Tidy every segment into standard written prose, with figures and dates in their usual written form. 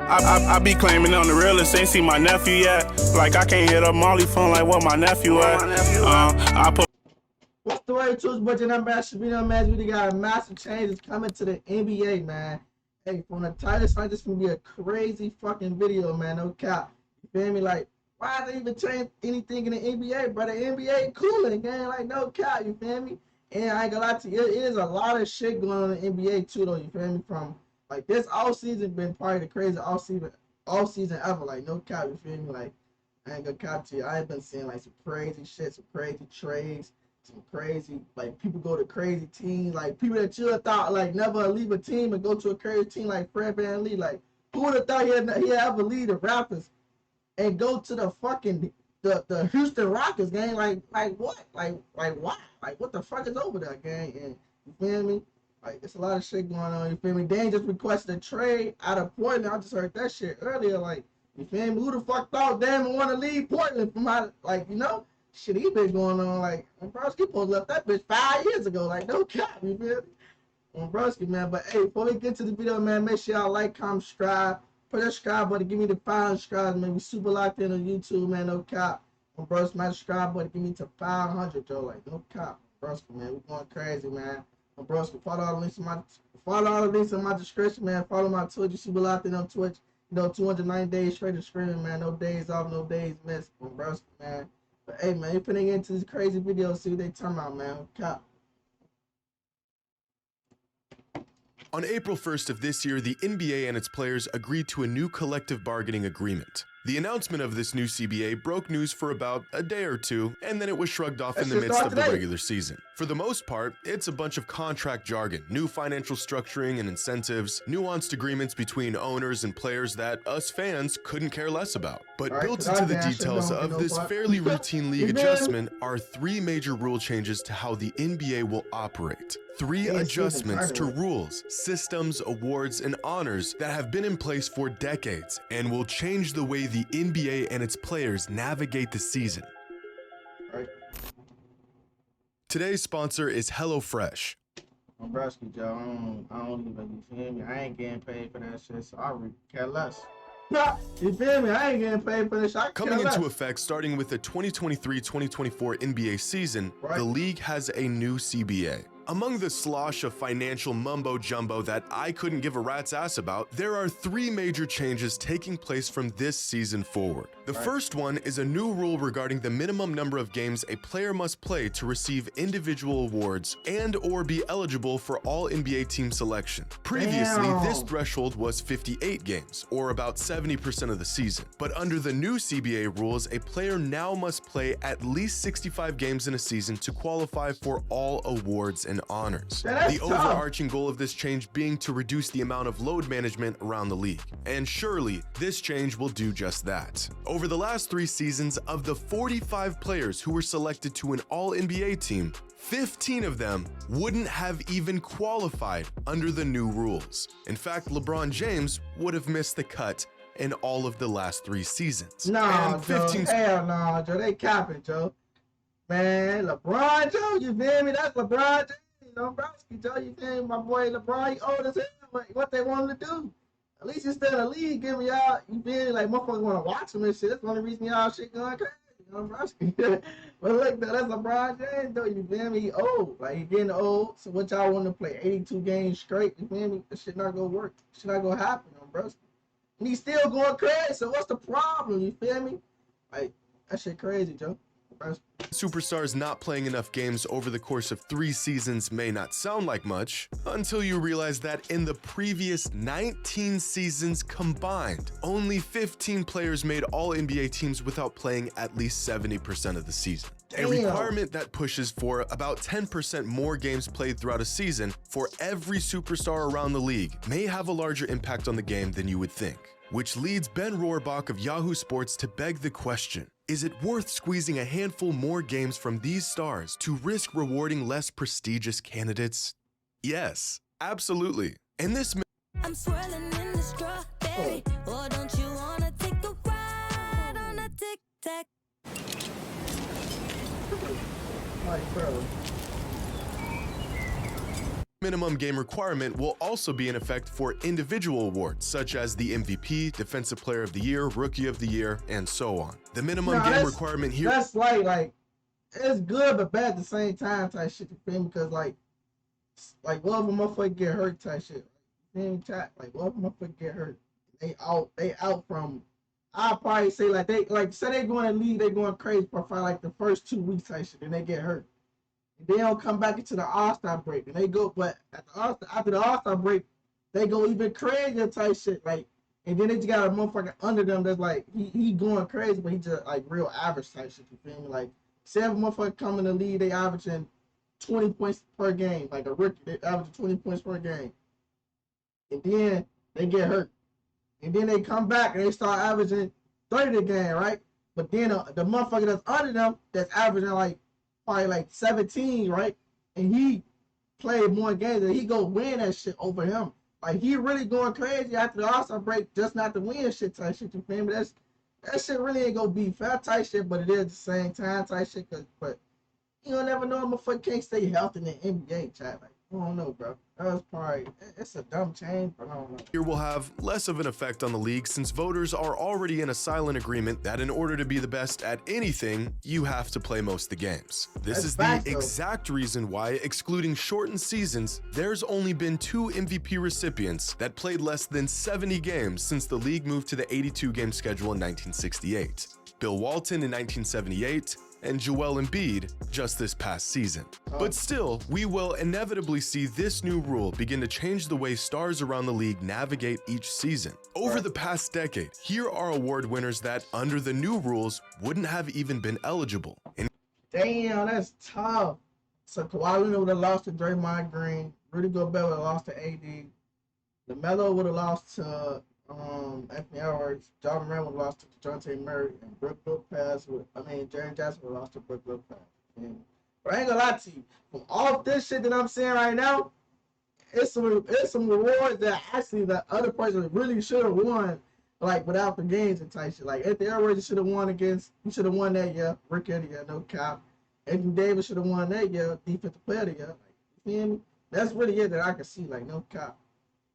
I be claiming on the realest, ain't seen my nephew yet. Like I can't hit up Molly phone like what my nephew at. I put. What's the way to his budget? I'm Master Video, man. We got a massive changes coming to the NBA, man. Hey, from the title, like this gonna be a crazy fucking video, man. No cap. You feel me? Like, why they even change anything in the NBA, bro? The NBA cooling, gang. Like, no cap. You feel me? And I ain't gonna lie to you, it is a lot of shit going on in the NBA too, though. You feel me? From like this all season been probably the crazy all season ever. Like, no cap. You feel me? Like, I ain't gonna cap to you. I ain't been seeing like some crazy shit, some crazy trades. Some crazy, like, people go to crazy teams, like, people that you thought, like, never leave a team and go to a crazy team like Fred VanVleet. Like, who would have thought he'd ever lead the Raptors and go to the fucking, the Houston Rockets, gang? Like what? Like, why? Like, what the fuck is over there, gang? And, you feel me? Like, it's a lot of shit going on, you feel me? Dane just requested a trade out of Portland. I just heard that shit earlier, like, you feel me? Who the fuck thought Dame would want to leave Portland from out, like, you know? Shit, he been going on like Broski left that bitch 5 years ago. Like, no cap, you feel me? On Broski, man. But hey, before we get to the video, man, make sure y'all like, comment, subscribe. Put that subscribe button, give me the 500 subscribers, man. We super locked in on YouTube, man. No cap. On Broski, my subscribe button, give me to 500, Joe. Like, no cap. Broski, man, we going crazy, man. On Broski, follow all the links in my description, man. Follow my Twitch. You super locked in on Twitch. You know, 290 days straight of screaming, man. No days off, no days missed. On Broski, man. But hey, man, you're putting into this crazy video, see what they turn out, man. Cap. On April 1st of this year, the NBA and its players agreed to a new collective bargaining agreement. The announcement of this new CBA broke news for about a day or two, and then it was shrugged off in the midst of the regular season. For the most part, it's a bunch of contract jargon, new financial structuring and incentives, nuanced agreements between owners and players that us fans couldn't care less about. But built into the details of this fairly routine league adjustment are three major rule changes to how the NBA will operate. Three adjustments to rules, systems, awards, and honors that have been in place for decades and will change the way the NBA and its players navigate the season. Today's sponsor is HelloFresh. I'm Broski, Joe. I don't even, you feel me? I ain't getting paid for that shit, so I really care less. You feel me? I ain't getting paid for this shit. Coming into effect starting with the 2023-2024 NBA season, the league has a new CBA. Among the slosh of financial mumbo-jumbo that I couldn't give a rat's ass about, there are three major changes taking place from this season forward. The first one is a new rule regarding the minimum number of games a player must play to receive individual awards and or be eligible for all NBA team selection. Previously, this threshold was 58 games, or about 70% of the season. But under the new CBA rules, a player now must play at least 65 games in a season to qualify for all awards and honors. The overarching goal of this change being to reduce the amount of load management around the league. And surely, this change will do just that. Over the last 3 seasons, of the 45 players who were selected to an All-NBA team, 15 of them wouldn't have even qualified under the new rules. In fact, LeBron James would have missed the cut in all of the last 3 seasons. No, Joe, hell no, Joe, they capping, Joe. Man, LeBron, Joe, you feel me? That's LeBron James. You know, Broski, Joe, you feel me? My boy LeBron, he old as hell. What they wanted to do. At least he's still in the league, giving y'all, you feel me? Like, motherfuckers want to watch him and shit. That's the only reason y'all shit going crazy. You know, Broski. But look, that's LeBron James, though. You feel me? He old. Like, he getting old. So what y'all want to play 82 games straight? You feel me? That shit not going to work. Shit not going to happen, you know, Broski. And he's still going crazy. So what's the problem? You feel me? Like, that shit crazy, Joe. Superstars not playing enough games over the course of 3 seasons may not sound like much, until you realize that in the previous 19 seasons combined, only 15 players made all NBA teams without playing at least 70% of the season. A requirement that pushes for about 10% more games played throughout a season for every superstar around the league may have a larger impact on the game than you would think. Which leads Ben Rohrbach of Yahoo Sports to beg the question, is it worth squeezing a handful more games from these stars to risk rewarding less prestigious candidates? Yes, absolutely. And this I'm swirling in the strawberry. Or don't you wanna take a ride on a tic-tac? Like, bro. minimum game requirement will also be in effect for individual awards, such as the MVP, Defensive Player of the Year, Rookie of the Year, and so on. The minimum game requirement here... That's like, it's good but bad at the same time type shit, you feel me? Because, like what if a motherfucker get hurt type shit? You feel me, chat? Like, what if a motherfucker get hurt? They out from... I'll probably say, say they going to league, they going crazy for like the first 2 weeks type shit, and they get hurt. They don't come back into the All-Star break, and they go, but after the All-Star break, they go even crazier type shit, like, and then they just got a motherfucker under them that's like, he going crazy, but he just like real average type shit, you feel me? Like, say if a motherfucker come in the league, they averaging 20 points per game, like a rookie, they averaging 20 points per game, and then they get hurt, and then they come back and they start averaging 30 a game, right? But then the motherfucker that's under them, that's averaging like, probably like 17, right? And he played more games and he go win that shit over him. Like, he really going crazy after the All-Star break just not to win shit type shit, you feel me? That shit really ain't gonna be fair type shit, but it is at the same time type shit, but you don't never know, motherfucker can't stay healthy in the NBA, chat. Like, I don't know, bro. That was probably, it's a dumb change, but I don't know. Here will have less of an effect on the league since voters are already in a silent agreement that in order to be the best at anything, you have to play most of the games. This is the exact reason why, excluding shortened seasons, there's only been 2 MVP recipients that played less than 70 games since the league moved to the 82-game schedule in 1968. Bill Walton in 1978, and Joel Embiid just this past season. But still, we will inevitably see this new rule begin to change the way stars around the league navigate each season. Over the past decade, here are award winners that, under the new rules, wouldn't have even been eligible. Damn, that's tough. So Kawhi Leonard would have lost to Draymond Green. Rudy Gobert would have lost to AD. LaMelo would have lost to Anthony Edwards. John Moran would have lost to DeJounte Murray, and Jaren Jackson would have lost to Brook Lopez. But I ain't gonna lie to you, from all of this shit that I'm saying right now, it's some rewards that actually the other person really should have won, like without the games and type shit. Like Anthony Edwards should have won that year, Rookie of the Year, no cap. Anthony Davis should have won that year, Defensive Player of the Year. Like, you feel me? That's really it that I can see, like, no cap.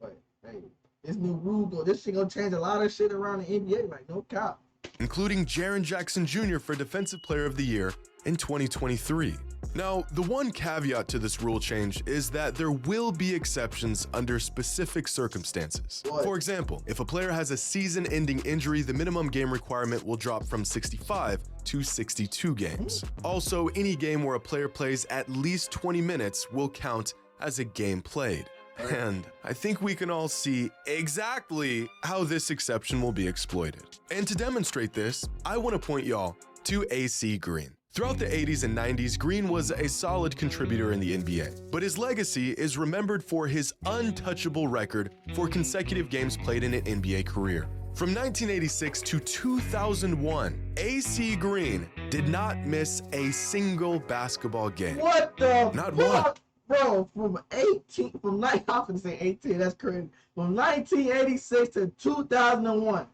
But hey, this new rule, this shit gonna change a lot of shit around the NBA, like, no cap. Including Jaren Jackson Jr. for Defensive Player of the Year in 2023. Now, the one caveat to this rule change is that there will be exceptions under specific circumstances. For example, if a player has a season-ending injury, the minimum game requirement will drop from 65 to 62 games. Also, any game where a player plays at least 20 minutes will count as a game played. And I think we can all see exactly how this exception will be exploited. And to demonstrate this, I want to point y'all to AC Green. Throughout the 80s and 90s, Green was a solid contributor in the NBA, but his legacy is remembered for his untouchable record for consecutive games played in an NBA career. From 1986 to 2001, AC Green did not miss a single basketball game. What the Not fuck? one. Bro, from 1980, that's crazy. From 1986 to 2001,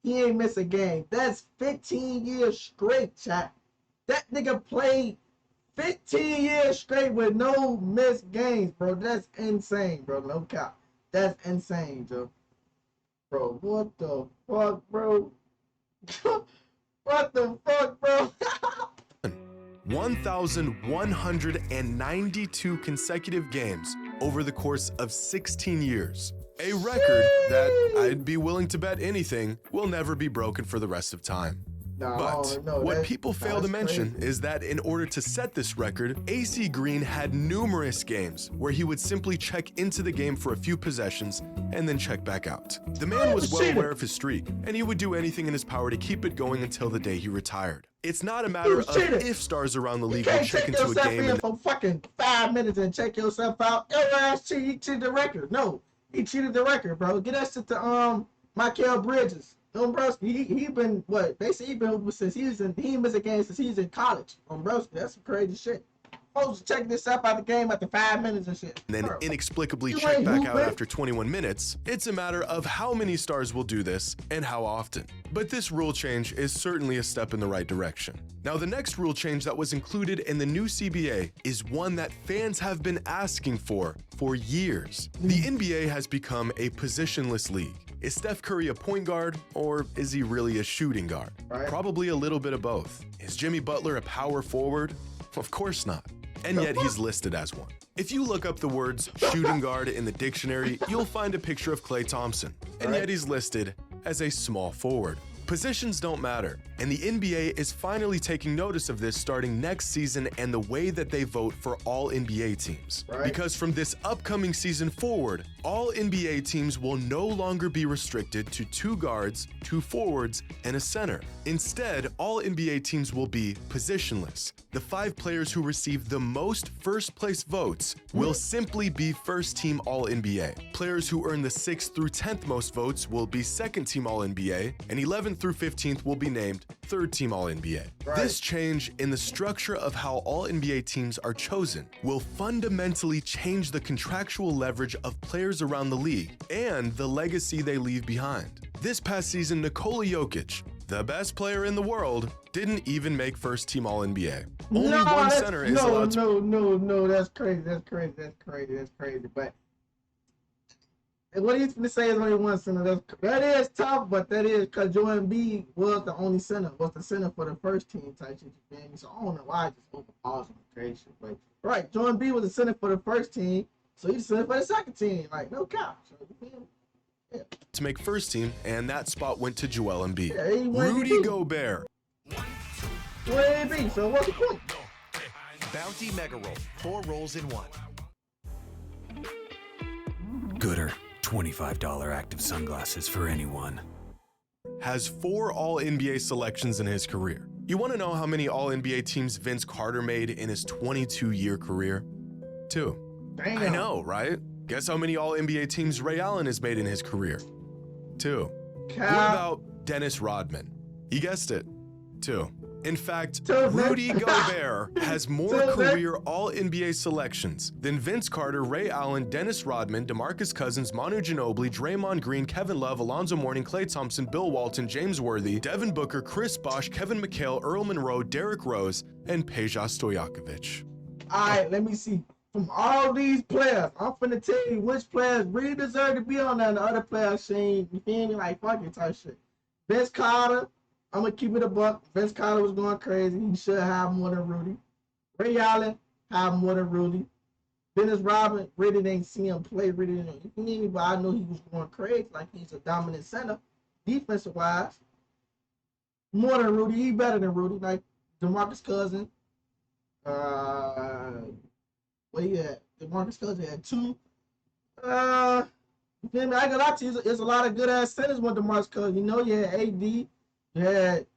he ain't miss a game. That's 15 years straight, chat. That nigga played 15 years straight with no missed games, bro. That's insane, bro. No cap. That's insane, Joe. Bro, what the fuck, bro? What the fuck, bro? 1,192 consecutive games over the course of 16 years. A record that I'd be willing to bet anything will never be broken for the rest of time. But what people fail to mention is that in order to set this record, AC Green had numerous games where he would simply check into the game for a few possessions and then check back out. The man was well aware of his streak, and he would do anything in his power to keep it going until the day he retired. It's not a matter of if stars around the league will check into a game in for fucking 5 minutes and check yourself out. Your ass he cheated the record. No, he cheated the record, bro. Get us to Michael Bridges. Broski, he been what? Basically, he been since he missed a game since he was in college. Broski, that's some crazy shit. Folks check this up out the game after 5 minutes and shit. And then Bro, inexplicably you check ain't back out hooping. after 21 minutes, it's a matter of how many stars will do this and how often. But this rule change is certainly a step in the right direction. Now, the next rule change that was included in the new CBA is one that fans have been asking for years. The NBA has become a positionless league. Is Steph Curry a point guard, or is he really a shooting guard? Right. Probably a little bit of both. Is Jimmy Butler a power forward? Of course not. And yet he's listed as one. If you look up the words shooting guard in the dictionary, you'll find a picture of Klay Thompson, and yet he's listed as a small forward. Positions don't matter, and the NBA is finally taking notice of this starting next season and the way that they vote for all NBA teams. Right. Because from this upcoming season forward, all NBA teams will no longer be restricted to 2 guards, 2 forwards, and a center. Instead, all NBA teams will be positionless. The 5 players who receive the most first-place votes will simply be first-team All-NBA. Players who earn the 6th through 10th most votes will be second-team All-NBA, and 11th through 15th will be named third-team All-NBA. Right. This change in the structure of how All-NBA teams are chosen will fundamentally change the contractual leverage of players around the league and the legacy they leave behind. This past season, Nikola Jokic, the best player in the world, didn't even make first-team All-NBA. Only one center is allowed to... No, that's crazy. But what he's gonna say is only one center. That is tough, but that is because Joel Embiid was the only center, was the center for the first team type shit. You feel me? So I don't know why I just overpause on the crazy shit. But right, Joel Embiid was the center for the first team, so he's the center for the second team. Like no cap. So you feel me? Yeah. to make first team, and that spot went to Joel Embiid. Yeah, he went Rudy MVP. Gobert. Where be? So what's the point? Bounty Mega Roll. 4 rolls in 1. Gooder, $25 active sunglasses for anyone. Has 4 All-NBA selections in his career. You want to know how many All-NBA teams Vince Carter made in his 22-year career? 2. Damn. I know, right? Guess how many All-NBA teams Ray Allen has made in his career? 2. What about Dennis Rodman? You guessed it. 2. In fact, Rudy Gobert has more career All-NBA selections than Vince Carter, Ray Allen, Dennis Rodman, DeMarcus Cousins, Manu Ginobili, Draymond Green, Kevin Love, Alonzo Mourning, Klay Thompson, Bill Walton, James Worthy, Devin Booker, Chris Bosh, Kevin McHale, Earl Monroe, Derrick Rose, and Peja Stojakovic. All right, let me see. From all these players, I'm finna tell you which players really deserve to be on there and the other players ain't, you feel me, like fucking type shit. Vince Carter, I'm gonna keep it a buck. Vince Carter was going crazy. He should have more than Rudy. Ray Allen have more than Rudy. Dennis Rodman, really didn't see him play. Really didn't, you feel me, but I know he was going crazy. Like he's a dominant center, defensive wise. More than Rudy. He better than Rudy. Like DeMarcus Cousins. Where he at? DeMarcus Cousins had 2. You feel me? I got a lot to you. There's a lot of good ass centers with DeMarcus Cousins. You know, you had AD. You had.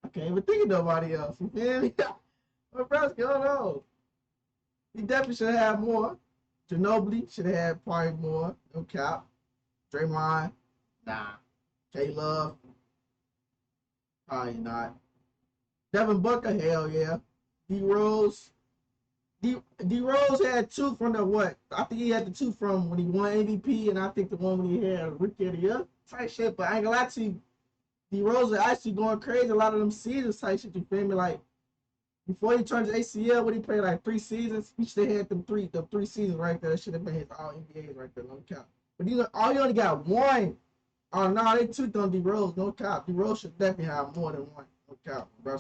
I can't even think of nobody else. You feel me? What else going on? He definitely should have more. Ginobili should have had probably more. No cap. Draymond. Nah. K-Love. Probably not. Devin Booker, hell yeah. D-Rose. D-Rose had 2 from the what? I think he had the 2 from when he won MVP, and I think the one when he had Rookie of the Year type shit. But I ain't gonna lie to you, D-Rose is actually going crazy. A lot of them seasons type shit, you feel me? Like, before he turned to ACL, when he played like 3 seasons, he should have had them three seasons right there. That should have been his All-NBAs right there, no cap. But he only got 1. Oh, no, they 2 on D-Rose, no cap. D-Rose should definitely have more than 1, no cap, bro.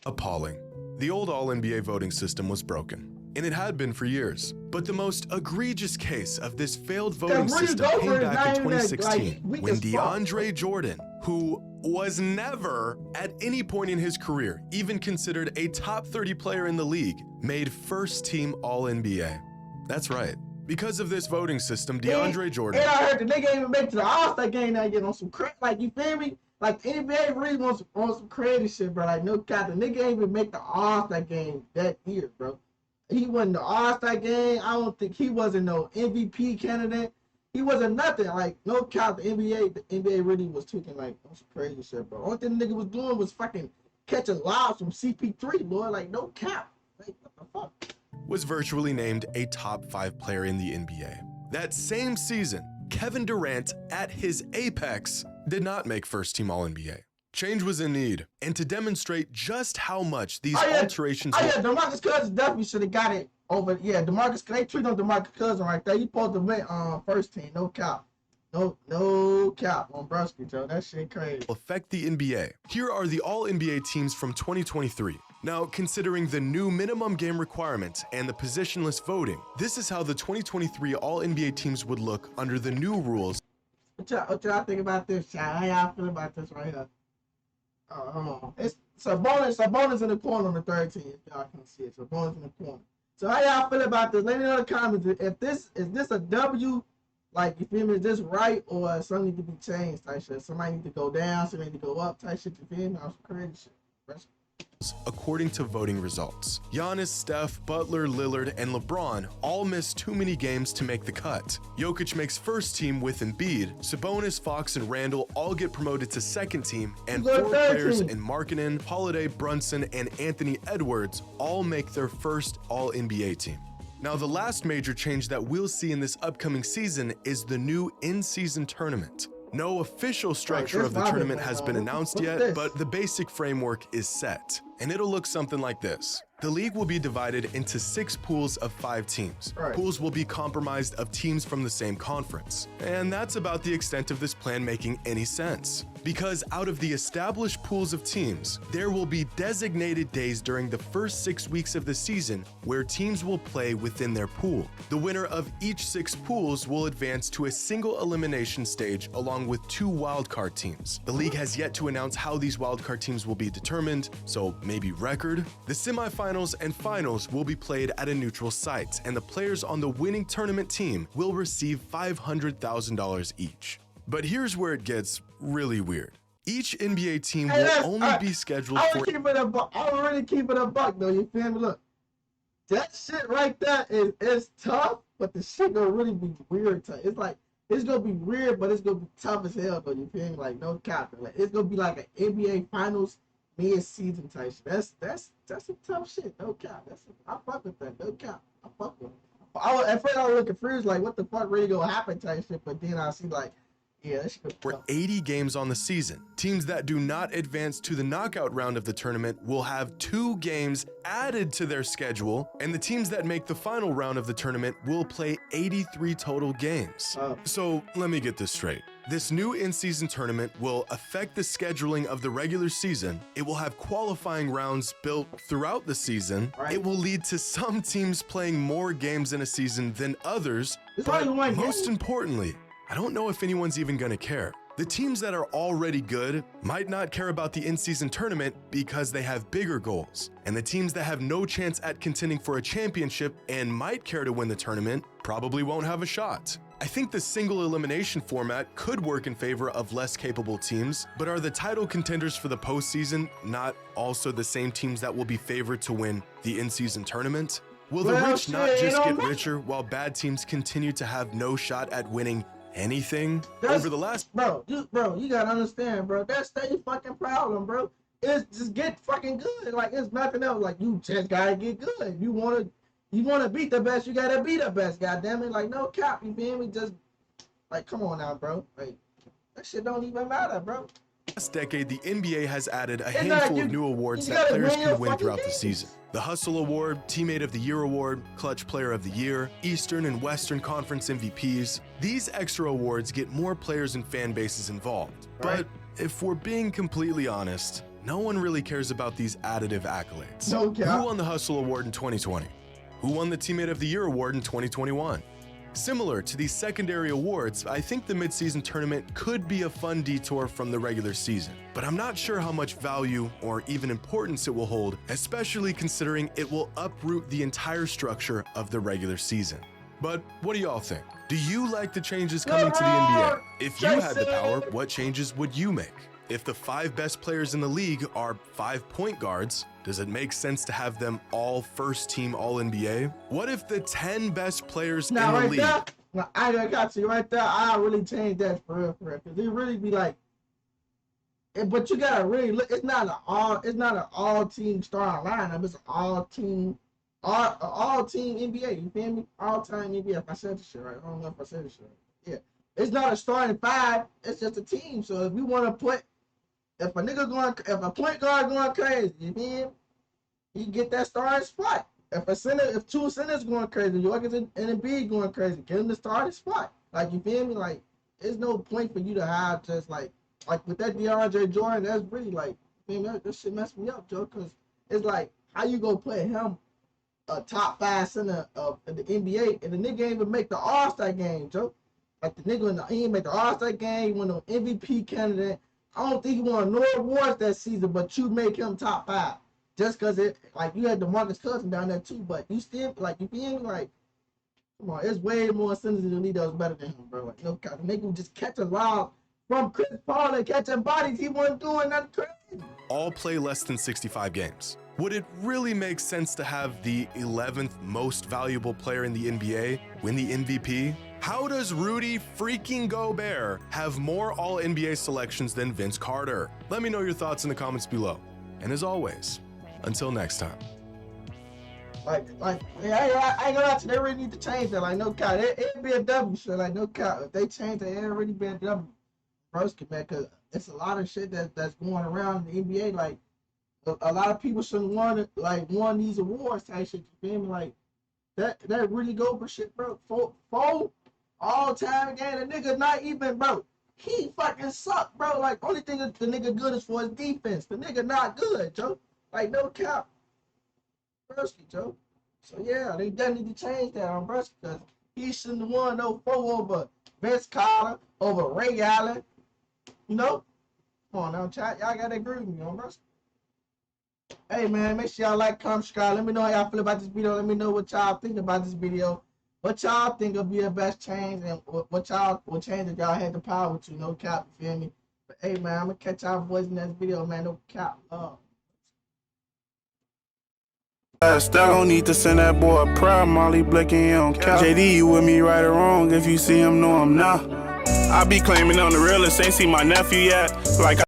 Appalling. The old All-NBA voting system was broken, and it had been for years. But the most egregious case of this failed voting system came back in 2016 when DeAndre Jordan, who was never at any point in his career even considered a top 30 player in the league, made first team All-NBA. That's right. Because of this voting system, DeAndre Jordan... And I heard the nigga even make it to the All-Star game now, get on some crap. Like, you feel me? Like, the NBA really wants on some crazy shit, bro. Like, no cap. The nigga ain't even make the All-Star game that year, bro. He wasn't the All-Star game. I don't think he wasn't no MVP candidate. He wasn't nothing. Like, no cap. The NBA really was tweaking, like, on some crazy shit, bro. Only thing the nigga was doing was fucking catching lobs from CP3, Lord. Like, no cap. Like, what the fuck? Was virtually named a top 5 player in the NBA. That same season, Kevin Durant, at his apex, did not make first team All-NBA. Change was in need, and to demonstrate just how much these alterations yeah, DeMarcus Cousins definitely should have got it over. Yeah, they treat on DeMarcus Cousins right there. You supposed to win first team, no cap. No cap on Brusky, Joe. That shit crazy. Affect the NBA. Here are the All-NBA teams from 2023. Now, considering the new minimum game requirement and the positionless voting, this is how the 2023 All-NBA teams would look under the new rules. What y'all think about this, y'all? How y'all feel about this right here? Hold on. It's Sabonis in the corner on the third team. If y'all can see it. Sabonis in the corner. So how y'all feel about this? Let me know in the comments. If this is a W, like, you feel me, is this right or something need to be changed type shit? Somebody need to go down, somebody need to go up type shit, you feel me? I'm crazy shit. According to voting results, Giannis, Steph, Butler, Lillard, and LeBron all missed too many games to make the cut. Jokic makes first team with Embiid. Sabonis, Fox, and Randall all get promoted to second team, and 4 players in Markkanen, Holiday, Brunson, and Anthony Edwards all make their first All-NBA team. Now, the last major change that we'll see in this upcoming season is the new in-season tournament. No official structure of the tournament has been announced yet, but the basic framework is set, and it'll look something like this. The league will be divided into 6 pools of 5 teams. Pools will be comprised of teams from the same conference. And that's about the extent of this plan making any sense. Because out of the established pools of teams, there will be designated days during the first 6 weeks of the season where teams will play within their pool. The winner of each 6 pools will advance to a single elimination stage along with 2 wildcard teams. The league has yet to announce how these wildcard teams will be determined, so maybe record. The semifinals and finals will be played at a neutral site, and the players on the winning tournament team will receive $500,000 each. But here's where it gets really weird. Each NBA team will only be scheduled for... I would really keep it a buck, though, you feel me? Look, that shit right there is tough, but the shit gonna really be weird. It's like, it's gonna be weird, but it's gonna be tough as hell, though, you feel me? Like, no cap. Like, it's gonna be like an NBA Finals mid-season type shit. That's some tough shit, no cap. I fuck with that, no cap. I fuck with it. At first I was looking confused, like, what the fuck really gonna happen type shit, but then I see, like, yeah, that shit for 80 games on the season. Teams that do not advance to the knockout round of the tournament will have 2 games added to their schedule, and the teams that make the final round of the tournament will play 83 total games. So let me get this straight. This new in-season tournament will affect the scheduling of the regular season. It will have qualifying rounds built throughout the season. It will lead to some teams playing more games in a season than others, but most importantly, I don't know if anyone's even gonna care. The teams that are already good might not care about the in-season tournament because they have bigger goals. And the teams that have no chance at contending for a championship and might care to win the tournament probably won't have a shot. I think the single elimination format could work in favor of less capable teams, but are the title contenders for the postseason not also the same teams that will be favored to win the in-season tournament? Will the rich not just get richer while bad teams continue to have no shot at winning anything over the last... Bro, you gotta understand, bro. That's their fucking problem, bro. It's just get fucking good. Like, it's nothing else. Like, you just gotta get good. You wanna beat the best, you gotta be the best, goddamn it. Like, no cap, you feel me? Just, like, come on now, bro. Like, that shit don't even matter, bro. Last decade, the NBA has added a handful of new awards that players can win throughout the season. The Hustle Award, Teammate of the Year Award, Clutch Player of the Year, Eastern and Western Conference MVPs. These extra awards get more players and fan bases involved. But if we're being completely honest, no one really cares about these additive accolades. No cap. Who won the Hustle Award in 2020? Who won the Teammate of the Year Award in 2021? Similar to these secondary awards, I think the midseason tournament could be a fun detour from the regular season, but I'm not sure how much value or even importance it will hold, especially considering it will uproot the entire structure of the regular season. But what do y'all think? Do you like the changes coming to the NBA? If you had the power, what changes would you make? If the 5 best players in the league are 5 point guards, does it make sense to have them all first team All-NBA? What if the 10 best players in the league... I got you right there. I really changed that for real. Because it really be like, But you gotta really look. It's not an all team starting lineup. It's an all team NBA. You feel me? All time NBA. If I said this shit right, I don't know if I said this shit right. Yeah, it's not a starting five. It's just a team. So if you want to put, if a point guard going crazy, you feel me? You get that starting spot. If two centers going crazy, Jokic and Embiid going crazy, get them the starting spot. Like, you feel me? Like, there's no point for you to have just like with that DeAndre Jordan. That's really like, man, that shit messed me up, Joe. Cause it's like, how you gonna put him a top 5 center of the NBA and the nigga ain't even make the All-Star game, Joe? Like, the nigga he ain't make the All-Star game. He won an MVP candidate. I don't think he won no awards that season, but you make him top 5. Just because you had DeMarcus Cousins down there too, but you still, like, you feel me? Like, come on, it's way more centers in the league that was better than him, bro. Like, no, the nigga would just catch a lob from Chris Paul and catching bodies. He wasn't doing nothing crazy. All play less than 65 games. Would it really make sense to have the 11th most valuable player in the NBA win the MVP? How does Rudy freaking Gobert have more All-NBA selections than Vince Carter? Let me know your thoughts in the comments below. And as always, until next time. Yeah, I ain't gonna lie to you, they really need to change that. Like, no cap, it'd be a W shit. Like, no cap, if they change it, it'd already be a W. Broski, man, because it's a lot of shit that's going around in the NBA. Like, a lot of people shouldn't won these awards type shit. You feel me? Like, that really go for shit, bro. Four all-time game, the nigga not even, bro. He fucking suck, bro. Like, only thing that the nigga good is for his defense. The nigga not good, Joe. Like, no cap. Broski, Joe. So, yeah, they definitely need to change that on Broski, because he shouldn't have won no 4 over Vince Carter, over Ray Allen. You know? Come on now, chat. Y'all got to agree with me on Broski. Hey, man, make sure y'all like, comment, subscribe. Let me know how y'all feel about this video. Let me know what y'all think about this video. What y'all think will be the best change, and what y'all will change if y'all had the power to. No cap, you feel me? But, hey, man, I'm going to catch y'all boys in this video, man. No cap. Still don't need to send that boy a prayer, Molly blicking on couch. JD, you with me right or wrong? If you see him, know I'm not. I be claiming on the realest, ain't see my nephew yet. Like